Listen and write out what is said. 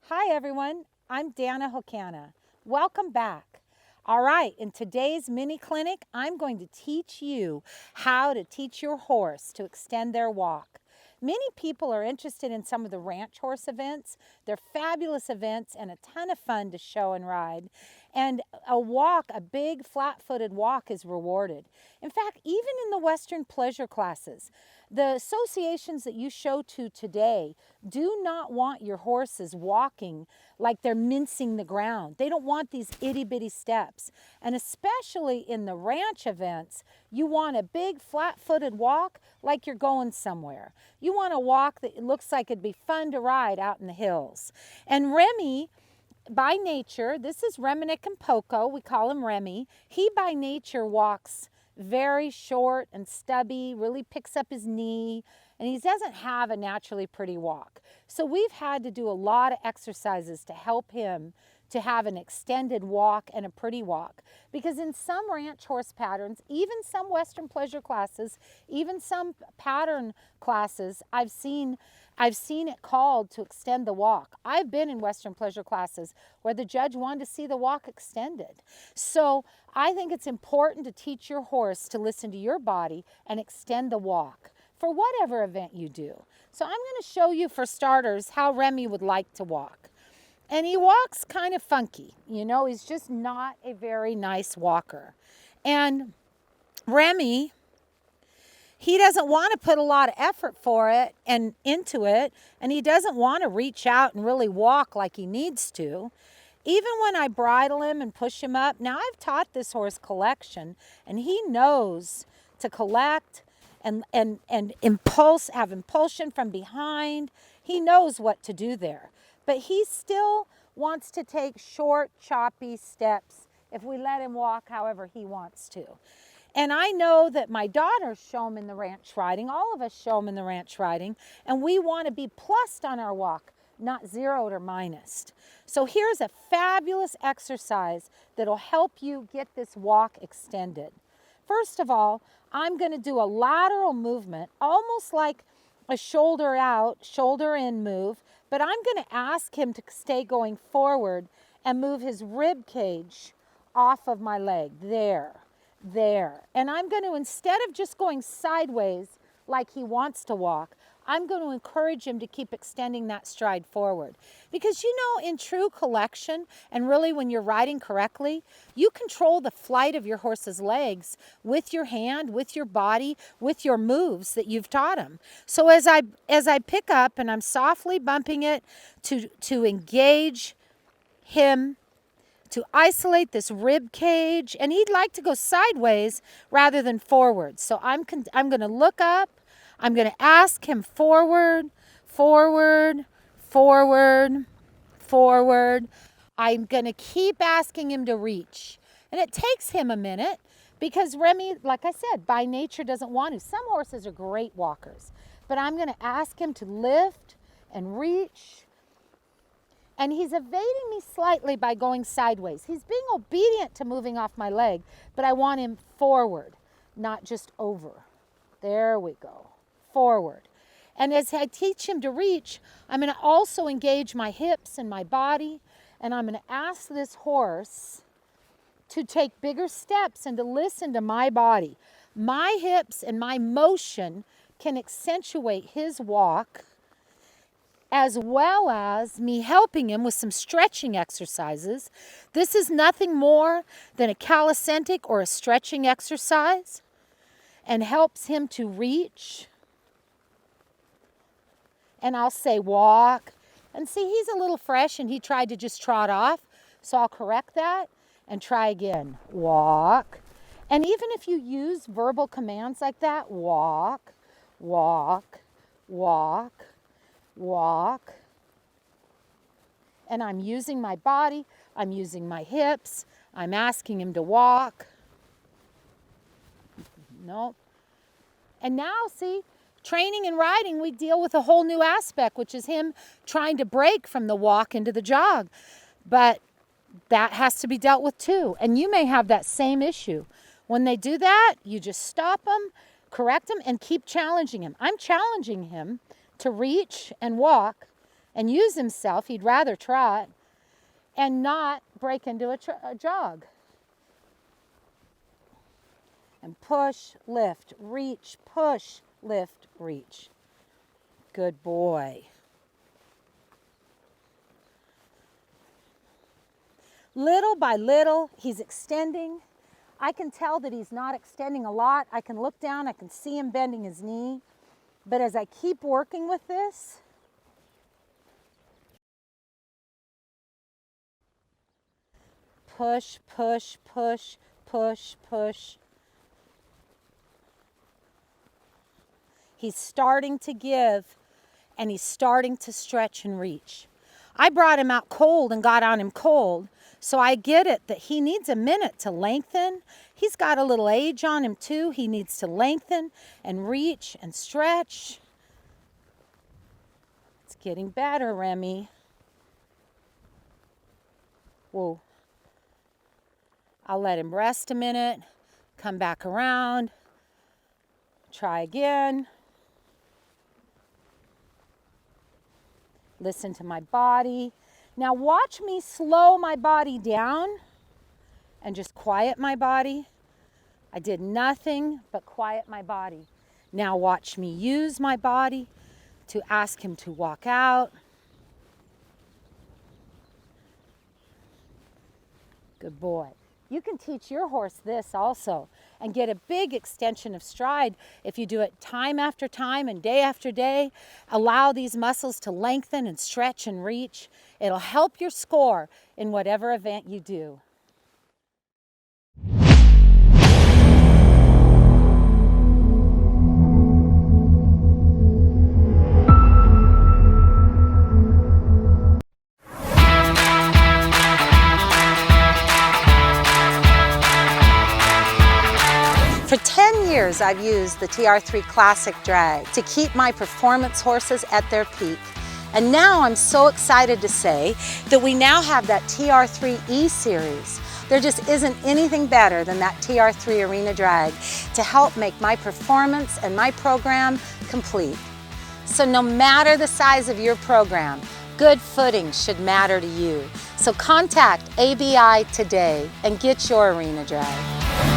Hi everyone, I'm Dana Hokana. Welcome back. All right, in today's mini clinic, I'm going to teach you how to teach your horse to extend their walk. Many people are interested in some of the ranch horse events. They're fabulous events and a ton of fun to show and ride. And a big flat-footed walk is rewarded. In fact, even in the Western pleasure classes, the associations that you show to today do not want your horses walking like they're mincing the ground. They don't want these itty-bitty steps. And especially in the ranch events, you want a big flat-footed walk like you're going somewhere. You want a walk that looks like it'd be fun to ride out in the hills. And Remy, by nature, this is Reminick and Poco, we call him Remy. He by nature walks very short and stubby, really picks up his knee, and he doesn't have a naturally pretty walk. So we've had to do a lot of exercises to help him to have an extended walk and a pretty walk. Because in some ranch horse patterns, even some Western pleasure classes, even some pattern classes, I've seen it called to extend the walk. I've been in Western pleasure classes where the judge wanted to see the walk extended. So I think it's important to teach your horse to listen to your body and extend the walk for whatever event you do. So I'm going to show you, for starters, how Remy would like to walk. And he walks kind of funky. You know, he's just not a very nice walker. And Remy, he doesn't want to put a lot of effort for it and into it, and he doesn't want to reach out and really walk like he needs to. Even when I bridle him and push him up, now I've taught this horse collection, and he knows to collect and have impulsion from behind. He knows what to do there. But he still wants to take short, choppy steps if we let him walk however he wants to. And I know that my daughters show him in the ranch riding. All of us show him in the ranch riding. And we want to be plussed on our walk, not zeroed or minused. So here's a fabulous exercise that'll help you get this walk extended. First of all, I'm going to do a lateral movement, almost like a shoulder out, shoulder in move. But I'm going to ask him to stay going forward and move his rib cage off of my leg. There. And I'm going to, instead of just going sideways like he wants to walk, I'm going to encourage him to keep extending that stride forward. Because you know, in true collection, and really when you're riding correctly, you control the flight of your horse's legs with your hand, with your body, with your moves that you've taught him. So as I pick up and I'm softly bumping it to engage him, to isolate this rib cage, and he'd like to go sideways rather than forward. So I'm going to look up. I'm going to ask him forward, forward, forward, forward. I'm going to keep asking him to reach. And it takes him a minute because Remy, like I said, by nature doesn't want to. Some horses are great walkers. But I'm going to ask him to lift and reach. And he's evading me slightly by going sideways. He's being obedient to moving off my leg, but I want him forward, not just over. There we go. Forward. And as I teach him to reach, I'm going to also engage my hips and my body, and I'm going to ask this horse to take bigger steps and to listen to my body. My hips and my motion can accentuate his walk, as well as me helping him with some stretching exercises. This is nothing more than a calisthenic or a stretching exercise, and helps him to reach. And I'll say walk. And see, he's a little fresh and he tried to just trot off. So I'll correct that and try again. Walk. And even if you use verbal commands like that, walk, walk, walk, walk. And I'm using my body. I'm using my hips. I'm asking him to walk. No. And now, see, training and riding, we deal with a whole new aspect, which is him trying to break from the walk into the jog. But that has to be dealt with too. And you may have that same issue. When they do that, you just stop them, correct them, and keep challenging him. I'm challenging him to reach and walk, and use himself. He'd rather trot and not break into a jog. And push, lift, reach, push, lift, reach. Good boy. Little by little, he's extending. I can tell that he's not extending a lot. I can look down, I can see him bending his knee. But as I keep working with this, push, push, push, push, push. He's starting to give, and he's starting to stretch and reach. I brought him out cold and got on him cold, so I get it that he needs a minute to lengthen. He's got a little age on him too. He needs to lengthen and reach and stretch. It's getting better, Remy. Whoa. I'll let him rest a minute, come back around, try again. Listen to my body. Now watch me slow my body down and just quiet my body. I did nothing but quiet my body. Now watch me use my body to ask him to walk out. Good boy. You can teach your horse this also and get a big extension of stride if you do it time after time and day after day. Allow these muscles to lengthen and stretch and reach. It'll help your score in whatever event you do. For 10 years, I've used the TR3 Classic drag to keep my performance horses at their peak. And now I'm so excited to say that we now have that TR3 E-Series. There just isn't anything better than that TR3 Arena drag to help make my performance and my program complete. So no matter the size of your program, good footing should matter to you. So contact ABI today and get your Arena drag.